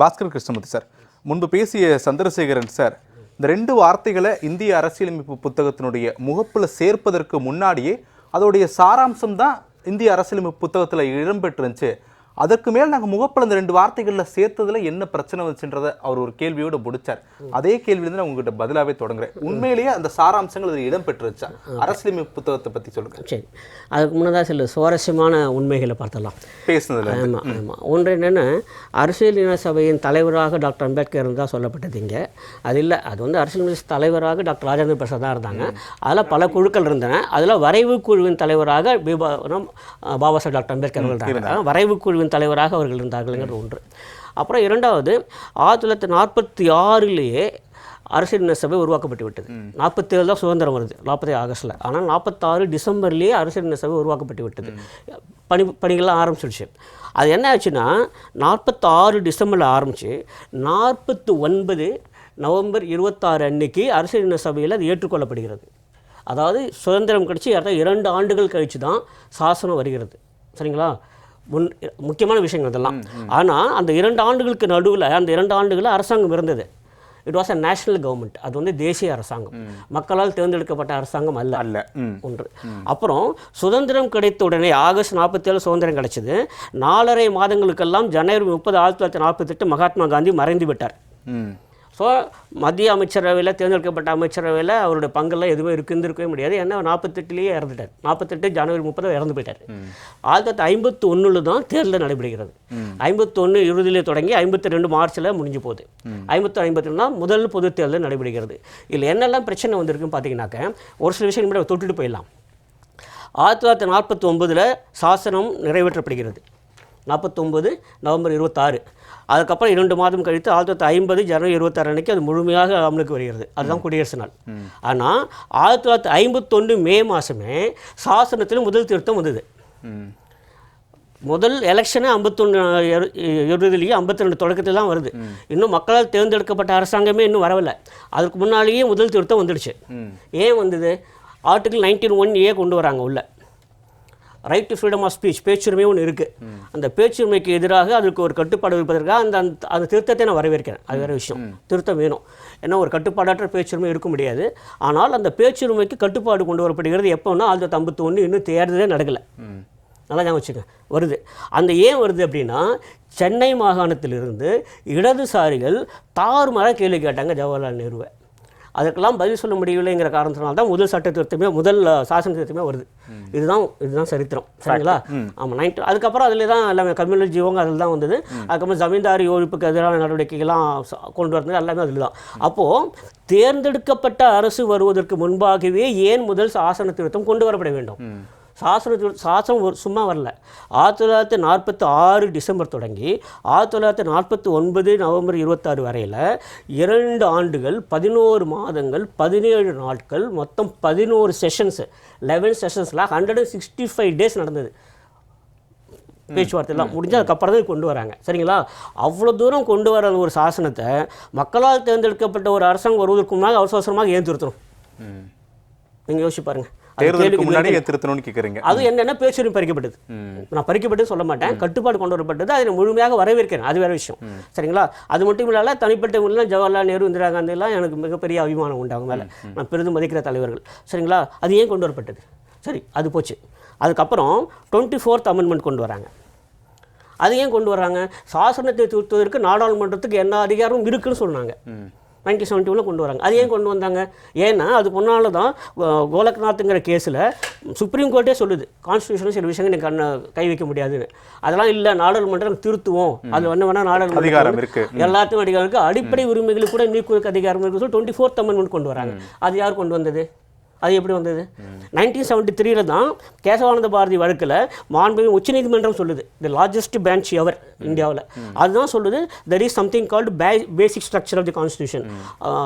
Bhaskar Krishnamurthy sir, முன்பு பேசிய Chandrasekaran sir இந்த 2 வார்த்தைகளை இந்திய அரசியலமைப்பு புத்தகத்தினுடைய முகப்புல சேர்ப்பதற்கு முன்னாடியே அதோடைய சாராம்சம் தான் இந்திய அரசியலமைப்பு புத்தகத்தில் இடம்பெற்றிருந்துச்சு. அதற்கு மேல் நாங்கள் முகப்பில் இந்த 2 வார்த்தைகளில் சேர்த்ததில் என்ன பிரச்சனை வந்துச்சுன்றதை அவர் ஒரு கேள்வியோடு முடிச்சார். அதே கேள்வியிலிருந்து நான் உங்ககிட்ட பதிலாகவே தொடங்குறேன். உண்மையிலேயே அந்த சாராம்சங்கள் அதில் இடம்பெற்றுச்சா? அரசியலமைப்பு புத்தகத்தை பற்றி சொல்லுங்கள். சரி, அதுக்கு முன்னதாக சில சுவாரஸ்யமான உண்மைகளை பார்த்தலாம் பேசுனதில். ஆமாம். ஒன்று என்னென்னா, அரசியல் சபையின் தலைவராக டாக்டர் அம்பேத்கர் இருந்தால் சொல்லப்பட்டது இங்கே. அது இல்லை, அது வந்து அரசியல் தலைவராக டாக்டர் ராஜேந்திர பிரசாத் தான் இருந்தாங்க. அதில் பல குழுக்கள் இருந்தன. அதில் வரைவு குழுவின் தலைவராக பாபா சாஹேப் டாக்டர் அம்பேத்கர் இருந்தாங்க. வரைவு குழுவின் தலைவராக அவர்கள் இருந்தார்கள்ங்கிறது ஒன்று. அப்புறம் இரண்டாவது, 1946 அரசியல் சபை உருவாக்கப்பட்டு விட்டது. 47 தான் சுதந்திரம் வருது, 47 ஆகஸ்ட்டில். ஆனால் 46 டிசம்பர்லேயே அரசியல் சபை உருவாக்கப்பட்டு விட்டது. பணிகள்லாம் ஆரம்பிச்சிடுச்சு. அது என்ன ஆச்சுன்னா, 46 டிசம்பரில் ஆரம்பித்து 49 நவம்பர் 26 அன்னைக்கு அரசியல் சபையில் அது ஏற்றுக்கொள்ளப்படுகிறது. அதாவது சுதந்திரம் கழிச்சு 2 ஆண்டுகள் கழித்து தான் சாசனம் வருகிறது. சரிங்களா? முக்கியமான விஷயங்கள் இதெல்லாம். ஆனால் அந்த 2 ஆண்டுகளுக்கு நடுவில், அந்த 2 ஆண்டுகளில் அரசாங்கம் இருந்தது. It was a national government. அது வந்து தேசிய அரசாங்கம், மக்களால் தேர்ந்தெடுக்கப்பட்ட அரசாங்கம் அல்ல ஒன்று. அப்புறம் சுதந்திரம் கிடைத்த உடனே ஆகஸ்ட் 47 சுதந்திரம் கிடைச்சது. 4.5 மாதங்களுக்கெல்லாம் ஜனவரி 30, 1948 மகாத்மா காந்தி மறைந்து விட்டார். ஸோ மத்திய அமைச்சரவையில், தேர்ந்தெடுக்கப்பட்ட அமைச்சரவையில் அவருடைய பங்கெல்லாம் எதுவுமே இருந்திருக்கவே முடியாது. ஏன்னா 48 இறந்துட்டார். 48 ஜனவரி 30 இறந்து போயிட்டார். 1951 தான் தேர்தல் நடைபெறுகிறது. 51 இறுதியிலே தொடங்கி 52 மார்ச்சில் முடிஞ்சு போகுது. 52 தான் முதல் பொது தேர்தல் நடைபெறுகிறது. இதில் என்னெல்லாம் பிரச்சனை வந்திருக்குன்னு பார்த்தீங்கன்னாக்க, ஒரு சில விஷயம் கூட தொட்டுட்டு போயிடலாம். 1949 சாசனம் நிறைவேற்றப்படுகிறது. 49 நவம்பர் 26. அதுக்கப்புறம் 2 மாதம் கழித்து 1950 ஜனவரி 26 அன்றைக்கி அது முழுமையாக அமலுக்கு வருகிறது. அதுதான் குடியரசு நாள். ஆனால் 1951 மே மாதமே சாசனத்தில் முதல் திருத்தம் வந்தது. முதல் எலெக்ஷனே 51 இறுதியிலேயே 52 தொடக்கத்தில் தான் வருது. இன்னும் மக்களால் தேர்ந்தெடுக்கப்பட்ட அரசாங்கமே இன்னும் வரவில்லை. அதுக்கு முன்னாலேயே முதல் திருத்தம் வந்துடுச்சு. ஏன் வந்தது? ஆர்டிகிள் 19(1)A கொண்டு வராங்க உள்ள. Right to freedom of speech, பேச்சுரிமை ஒன்று இருக்குது. அந்த பேச்சுரிமைக்கு எதிராக அதுக்கு ஒரு கட்டுப்பாடு இருப்பதற்காக அந்த திருத்தத்தை நான் வரவேற்கிறேன். அது வேறு விஷயம். திருத்தம் வேணும். ஏன்னா ஒரு கட்டுப்பாடற்ற பேச்சுரிமை இருக்க முடியாது. ஆனால் அந்த பேச்சுரிமைக்கு கட்டுப்பாடு கொண்டு வரப்படுகிறது எப்போன்னா 1951 இன்னும் தேர்தலே நடக்கலை. நல்லா ஞாபகம் வச்சுக்கோங்க, வருது. அந்த ஏன் வருது அப்படின்னா, சென்னை மாகாணத்திலிருந்து இடதுசாரிகள் தாறுமாறாக கேள்வி கேட்டாங்க ஜவஹர்லால் நேருவை. அதுக்கெல்லாம் பதில் சொல்ல முடியவில்லைங்கிற காரணத்தினால தான் முதல் சட்ட திருத்தமே, முதல் சாசன திருத்தமே வருது. இதுதான் சரித்திரம். சரிங்களா? ஆமாம். அதுக்கப்புறம் அதில் தான் எல்லாமே கம்யூனல் ஜீவங்க அதில் தான் வந்தது. அதுக்கப்புறம் ஜமீன்தாரி ஒழிப்புக்கு எதிரான நடவடிக்கைகள்லாம் கொண்டு வரது எல்லாமே அதில் தான். அப்போது தேர்ந்தெடுக்கப்பட்ட அரசு வருவதற்கு முன்பாகவே ஏன் முதல் சாசன திருத்தம் கொண்டு வரப்பட வேண்டும்? சாசனம் சும்மா வரல. 1946 டிசம்பர் தொடங்கி 1949 நவம்பர் 26 வரையில் 2 ஆண்டுகள் 11 மாதங்கள் 17 நாட்கள் மொத்தம் 11 செஷன்ஸு, 11 செஷன்ஸில் 165 டேஸ் நடந்தது. பேச்சுவார்த்தைலாம் முடிஞ்சு அதுக்கப்புறம் தான் கொண்டு வராங்க. சரிங்களா? அவ்வளோ தூரம் கொண்டு வர ஒரு சாசனத்தை மக்களால் தேர்ந்தெடுக்கப்பட்ட ஒரு அரசாங்கம் வருவதற்கு முன்னாடி அவசரமாக ஏன் திருத்தணும்? நீங்கள் யோசிச்சு பாருங்கள். அது என்னென்ன பேச்சுரிமை பறிக்கப்பட்டது. நான் பறிக்கப்பட்டது சொல்ல மாட்டேன், கட்டுப்பாடு கொண்டு வரப்பட்டது. அதை முழுமையாக வரவேற்கிறேன். அது வேறு விஷயம். சரிங்களா? அது மட்டும் இல்லாத தனிப்பட்ட முறையில் ஜவஹர்லால் நேரு, இந்திரா காந்தி எல்லாம் எனக்கு மிகப்பெரிய அபிமானம் உண்டு. அவங்க மேலே நான் பெரிதும் மதிக்கிற தலைவர்கள். சரிங்களா? அது ஏன் கொண்டு வரப்பட்டது? சரி, அது போச்சு. அதுக்கப்புறம் 24th அமெண்ட்மெண்ட் கொண்டு வராங்க. அது ஏன் கொண்டு வராங்க? சாசனத்தை திருத்துவதற்கு நாடாளுமன்றத்துக்கு என்ன அதிகாரம் இருக்குன்னு சொன்னாங்க. 1971 கொண்டு வராங்க. அது ஏன் கொண்டு வந்தாங்க? ஏன்னா அதுக்கு முன்னால் தான் கோலக்நாத்ங்கிற கேஸில் சுப்ரீம் கோர்ட்டே சொல்லுது, கான்ஸ்டியூஷன் சில விஷயங்கள் நீங்கள் கை வைக்க முடியாதுன்னு. அதெல்லாம் இல்லை, நாடாளுமன்றம் திருத்துவோம், அது என்ன வேணால் நாடாளுமன்றம் எல்லாத்தையும் அதிகாரம் இருக்குது, அடிப்படை உரிமைகளுக்கு கூட நீக்குவதற்கு அதிகாரம் இருக்குது சொல்லி 24th அமெண்ட்மெண்ட் கொண்டு வராங்க. அது யார் கொண்டு வந்தது? அது எப்படி வந்தது? 1973 தான் கேசவானந்த பாரதி வழக்கில் மாண்புமிகு உச்சநீதிமன்றம் சொல்லுது, தி லார்ஜஸ்ட் பெஞ்ச் எவர் இந்தியாவில். அதுதான் சொல்லுது, there is something called basic structure of the constitution.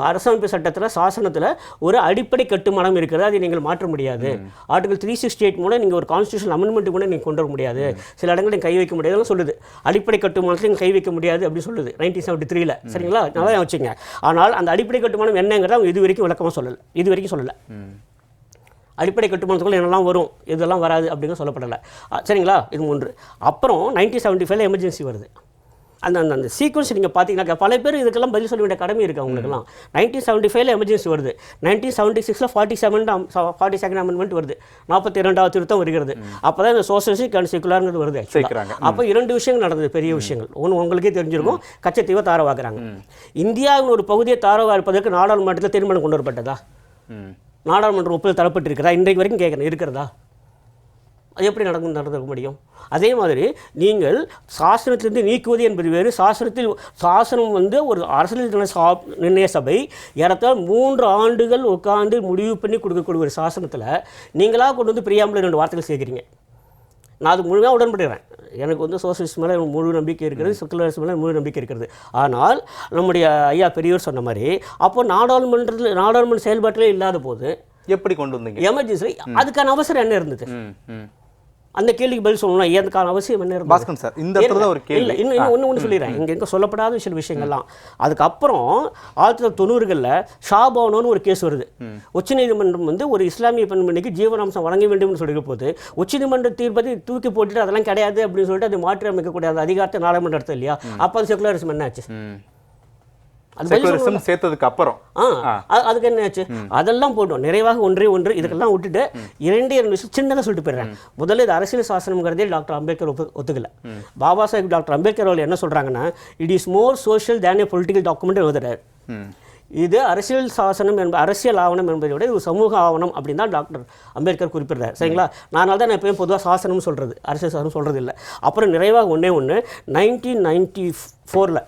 அரசமைப்பு சட்டத்தில், சாசனத்தில் ஒரு அடிப்படை கட்டுமானம் இருக்கிறது, அதை நீங்கள் மாற்ற முடியாது. ஆர்டிகல் 368 மூலம் நீங்கள் ஒரு கான்ஸ்டியூஷன் அமெண்ட்மெண்ட் கூட நீங்கள் கொண்டு வர முடியாது, சில இடங்கள் நீங்கள் கை வைக்க முடியாதுன்னு சொல்லுது. அடிப்படை கட்டுமானத்தில் நீங்கள் கை வைக்க முடியாது அப்படின்னு சொல்லுது 1973. சரிங்களா? நல்லா வச்சுங்க. ஆனால் அந்த அடிப்படை கட்டுமானம் என்னங்கிறத அவங்க இது வரைக்கும் விளக்கமாக சொல்லலை. அடிப்படை கட்டுமானத்துக்குள்ள என்னெல்லாம் வரும், இதெல்லாம் வராது அப்படிங்கிற சொல்லப்படலை. சரிங்களா? இது ஒன்று. அப்புறம் 1975 எமர்ஜென்சி வருது. அந்த அந்த அந்த சீக்வன்ஸ் நீங்கள் பார்த்தீங்கன்னாக்கா பல பேர் இதுக்கெல்லாம் பதில் சொல்ல வேண்டிய கடமை இருக்குது அவங்களுக்குலாம். 1975 எமர்ஜென்சி வருது, 1976 42nd அமெண்ட்மெண்ட் வருது, 42வது திருத்தம் வருகிறது. அப்போ தான் இந்த சோசியலிஸ்டிக் அண்ட் செக்குலர்ங்கிறது வருது. அப்போ 2 விஷயங்கள் நடந்தது, பெரிய விஷயங்கள். ஒன்று உங்களுக்கே தெரிஞ்சிருக்கும், கச்சத்தீவை தாரவாக்குறாங்க. இந்தியாவின் ஒரு பகுதியை தாரவாக்குவதற்கு நாடாளுமன்றத்தில் தீர்மானம் கொண்டு வரப்பட்டதா? நாடாளுமன்ற ஒப்புதல் தரப்பட்டிருக்கிறதா? இன்றைக்கு வரைக்கும் கேட்குறேன், இருக்கிறதா? அது எப்படி நடக்க முடியும்? அதே மாதிரி நீங்கள் சாசனத்திலிருந்து நீக்குவது என்பது வேறு. சாசனம் வந்து ஒரு அரசியல் நிர்ணய சபை ஏறத்தாழ 3 ஆண்டுகள் உட்காந்து முடிவு பண்ணி கொடுக்கக்கூடிய ஒரு சாசனத்தில் நீங்களாக கொண்டு வந்து பிரியாமல் 2 வார்த்தைகள் சேர்க்குறீங்க. நான் அது முழுமையாக உடன்படுகிறேன். எனக்கு வந்து சோசியலிஸ்ட் மேலே முழு நம்பிக்கை இருக்கிறது, செக்குலரிசம் மேலே முழு நம்பிக்கை இருக்கிறது. ஆனால் நம்முடைய ஐயா பெரியவர் சொன்ன மாதிரி அப்போ நாடாளுமன்ற செயல்பாட்டிலே இல்லாத போது எப்படி கொண்டு வந்தீங்க எமர்ஜென்சி? அதுக்கான அவசரம் என்ன இருந்தது? அந்த கேள்விக்கு பதில் சொல்லணும். அதுக்கான அவசியம் என்ன இருந்தது? பாஸ்கர் சார், இந்த இடத்துல ஒரு கேள்வி இல்லை, இன்னும் ஒன்று சொல்லிடுறேன். இங்கே சொல்லப்படாத சில விஷயங்கள்லாம். அதுக்கப்புறம் 1990களில் ஷாபானோன்னு ஒரு கேஸ் வருது. உச்சநீதிமன்றம் வந்து ஒரு இஸ்லாமிய பெண்மணிக்கு ஜீவனாம்சம் வழங்க வேண்டும்னு சொல்லிக்க போது உச்சநீதிமன்ற தீர்ப்பை தூக்கி போட்டுட்டு அதெல்லாம் கிடையாது அப்படின்னு சொல்லிட்டு அதை மாற்றி அமைக்கக்கூடிய அந்த அதிகாரத்தை நாடாளுமன்றம் எடுத்தது இல்லையா? அப்போ அது செக்குலரிசம் என்ன ஆச்சு? சேர்த்ததுக்கு அப்புறம் அதுக்கு என்ன ஆச்சு? அதெல்லாம் போட்டோம். நிறைவாக ஒன்று இதுக்கெல்லாம் விட்டுட்டு 2 விஷயம் சின்னதாக சொல்லிட்டு போயிடுறேன். முதல்ல இது அரசியல் சாசனம்ங்கிறதே டாக்டர் அம்பேத்கர் ஒத்துக்கல. பாபா சாஹிப் டாக்டர் அம்பேத்கர் அவர்கள் என்ன சொல்றாங்கன்னா, it is more social than A political document எழுதுறாரு. இது அரசியல் சாசனம் அரசியல் ஆவணம் என்பதை விட இது சமூக ஆவணம் அப்படின்னு தான் டாக்டர் அம்பேத்கர் குறிப்பிடுறாரு. சரிங்களா? நான் தான் எப்பயும் பொதுவாக சாசனம் சொல்கிறது, அரசியல் சாசனம் சொல்கிறது இல்லை. அப்புறம் நிறைவாக ஒன்று 1994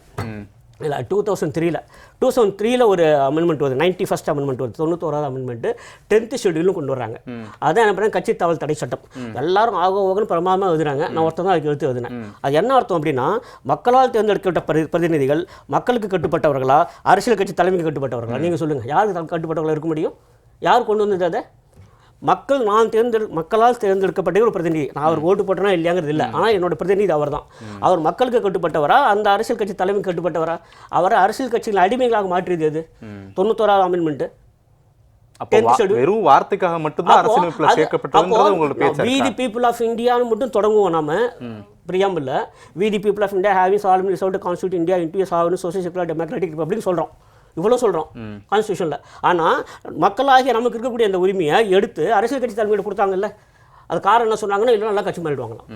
இல்லை 2003 ஒரு அமெண்ட்மெண்ட் வருது, 91st அமெண்ட்மெண்ட் வருது, 91வது அமெண்ட்மெண்ட் 10th ஷெட்யூலும் கொண்டு வராங்க. அதான் என்ன பண்ண கட்சி தாவல் தடை சட்டம். எல்லாரும் ஆகோன்னு பிரமாதமாக எழுதுறாங்க. நான் ஒருத்தர் தான் அதுக்கு எழுத்து எழுதினேன். அது என்ன அர்த்தம் அப்படின்னா, மக்களால் தேர்ந்தெடுக்கப்பட்ட பிரதிநிதிகள் மக்களுக்கு கட்டுப்பட்டவர்களா, அரசியல் கட்சி தலைமைக்கு கட்டுப்பட்டவர்களா? நீங்கள் சொல்லுங்கள், யாருக்கு கட்டுப்பட்டவர்களாக இருக்க முடியும்? யார் கொண்டு வந்தது அதை? மக்களால் தேர்ந்தெடுக்கப்பட்ட ஒரு பிரதிநிதி. நான் அவர் ஓட்டு போட்டனா இல்லையாங்கிறது இல்லை, ஆனால் என்னோட பிரதிநிதி அவர் தான். அவர் மக்களுக்கு கட்டுப்பட்டவரா, அந்த அரசியல் கட்சி தலைமைக்கு கட்டுப்பட்டவரா? அவரை அரசியல் கட்சிகள் அடிமைகளாக மாற்றியது எது? 91வது அமெண்ட்மெண்ட். வெறும் வார்த்தைக்காக மட்டும்தான் அரசியலமைப்புல சேர்க்கப்பட்டதுன்றது உங்களோட பேச்சு. வி தி பீப்புள் ஆஃப் இந்தியான்னு மட்டும் தொடங்குவோம் நாம பிரியாம்பிள்ல. We the people of India having solemnly resolved to constitute India into a sovereign social secular democratic republic சொல்றோம். இவ்வளோ சொல்கிறோம் கான்ஸ்டியூஷனில். ஆனால் மக்களாகிய நமக்கு இருக்கக்கூடிய அந்த உரிமையை எடுத்து அரசியல் கட்சி தலைமையிட கொடுத்தாங்கல்ல. அது காரணம் என்ன சொன்னாங்கன்னா, இல்லை நல்லா கட்சி மாறிடுவாங்களாம்.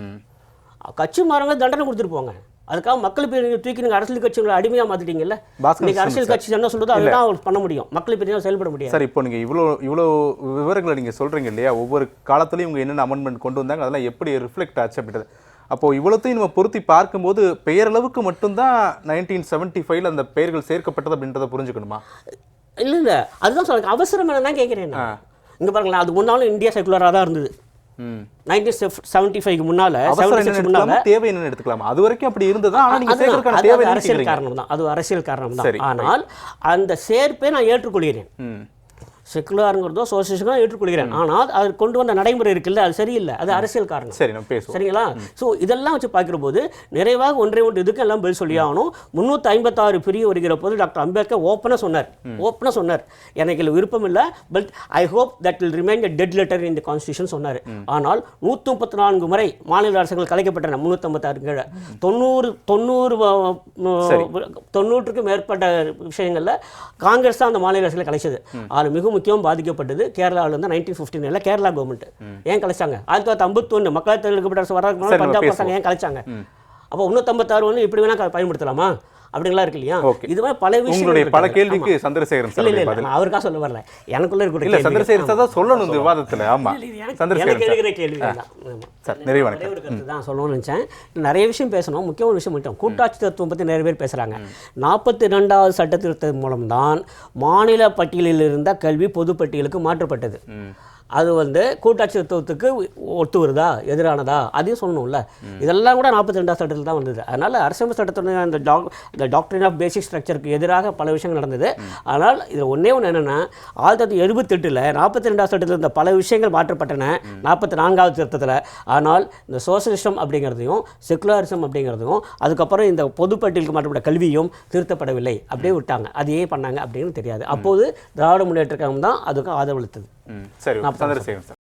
கட்சி மாறவங்க தண்டனை கொடுத்துருப்போங்க. அதுக்காக மக்கள் பேர் தூக்கி நீங்கள் அரசியல் கட்சிகளை அடிமையாக மாற்றிட்டீங்கல்ல. இன்னைக்கு அரசியல் கட்சி என்ன சொல்கிறதோ அதுதான் பண்ண முடியும், மக்கள் பேர் செயல்பட முடியும். சார், இப்போ நீங்கள் இவ்வளோ விவரங்களை நீங்கள் சொல்கிறீங்க இல்லையா? ஒவ்வொரு காலத்துலையும் இவங்க என்னென்ன அமெண்ட்மெண்ட் கொண்டு வந்தாங்க, அதெல்லாம் எப்படி ரிஃப்ளெக்ட் ஆச்சு அப்படின்றது. அப்போது இவ்வளோத்தையும் நம்ம பொருத்தி பார்க்கும்போது பெயரளவுக்கு மட்டும்தான் 1975 அந்த பெயர்கள் சேர்க்கப்பட்டது அப்படின்றத புரிஞ்சுக்கணுமா? இல்லை, அதுதான் சொல்லுங்க. அவசரம் என்ன தான் கேட்குறேன். இங்கே பாருங்களேன், அது முன்னாலும் இந்தியா செக்குலராக தான் இருந்தது. 1975 முன்னால தேவை என்னன்னு எடுத்துக்கலாம். அது வரைக்கும் அப்படி இருந்ததா? அரசியல் காரணம் தான், அது அரசியல் காரணம் தான். ஆனால் அந்த சேர்ப்பை நான் ஏற்றுக்கொள்கிறேன். செக்குலருங்கிறதோ சோசியலிஸ்டோ ஏற்றுக்கொள்கிறேன். ஆனால் அது கொண்டு வந்த நடைமுறை இருக்குல்ல, அது சரியில்லை, அது அரசியல் காரணம். சரி, நம்ம பேசுவோம். சரிங்களா? ஸோ இதெல்லாம் வச்சு பார்க்குற போது நிறைவாக ஒன்று இதுக்கு எல்லாம் பதில் சொல்லி ஆகணும். 356 பிரிவு வருகிற போது டாக்டர் அம்பேத்கர் ஓப்பனாக சொன்னார், எனக்கு இதில் விருப்பம் இல்லை, but I hope that will remain a dead letter in the constitution சொன்னார். ஆனால் 134 முறை மாநில அரசுகள் கலைக்கப்பட்டன. 356 கீழே 90க்கும் மேற்பட்ட விஷயங்களில் காங்கிரஸ் தான் அந்த மாநில அரசுகளை கலைச்சது. அது மிகவும் முக்கியம் பாதிக்கப்பட்டது கேரளாவில் வந்து 1959 கேரளா கவர்மெண்ட் ஏன் கலைச்சாங்க? 1951 மக்களால் தேர்ந்தெடுக்கப்பட்ட அரசு வர்றதுக்கு பஞ்சாப் அரசாங்கம் ஏன் கலைச்சாங்க? அப்போ 356 இப்படி வேணா பயன்படுத்தலாமா? அப்படிங்களா இருக்கு இல்லையா? இது மாதிரி பல விஷயம், பல கேள்விக்கு சந்திரசேகரன் சார் நான் அவருக்காக சொல்ல வரல, எனக்குள்ள இருக்கிற இல்ல சந்திரசேகரன் சார் தான் சொல்லணும் இந்த விவாதத்துல. ஆமா, சந்திரசேகரன் இருக்கிற கேள்வி சார் நிறைவான கருத்து தான் சொல்லணும்னு நினைச்சேன். நிறைய விஷயம் பேசணும். முக்கியமான விஷயம் மட்டும் கூட்டாட்சி தத்துவம் பற்றி நிறைய பேர் பேசுறாங்க. 42வது சட்ட திருத்தத்தின் மூலம்தான் மாநில பட்டியலில் இருந்த கல்வி பொதுப்பட்டியலுக்கு மாற்றப்பட்டது. அது வந்து கூட்டாட்சி தத்துவத்துக்கு ஒத்து வருதா, எதிரானதா, அதையும் சொல்லணும்ல. இதெல்லாம் கூட 42வது சட்டத்தில் தான் வந்தது. அதனால் அரசியல் சட்டத்துடைய அந்த டாக்டரின் ஆஃப் பேசிக் ஸ்ட்ரக்சருக்கு எதிராக பல விஷயங்கள் நடந்தது. ஆனால் இதில் ஒன்றே ஒன்று என்னென்னா, 1978 42வது சட்டத்தில் இருந்த பல விஷயங்கள் மாற்றப்பட்டன 44வது திருத்தத்தில். ஆனால் இந்த சோசியலிசம் அப்படிங்கிறதையும் செக்குலரிசம் அப்படிங்கிறதையும் அதுக்கப்புறம் இந்த பொதுப்பட்டியலுக்கு மாற்றப்பட்ட கல்வியும் திருத்தப்படவில்லை, அப்படியே விட்டாங்க. அதையே பண்ணாங்க அப்படின்னு தெரியாது. அப்போது திராவிட முன்னேற்ற கழகம் தான் அதுக்கு ஆதரவளித்தது. சரி, சந்திரசேகரன் சார்.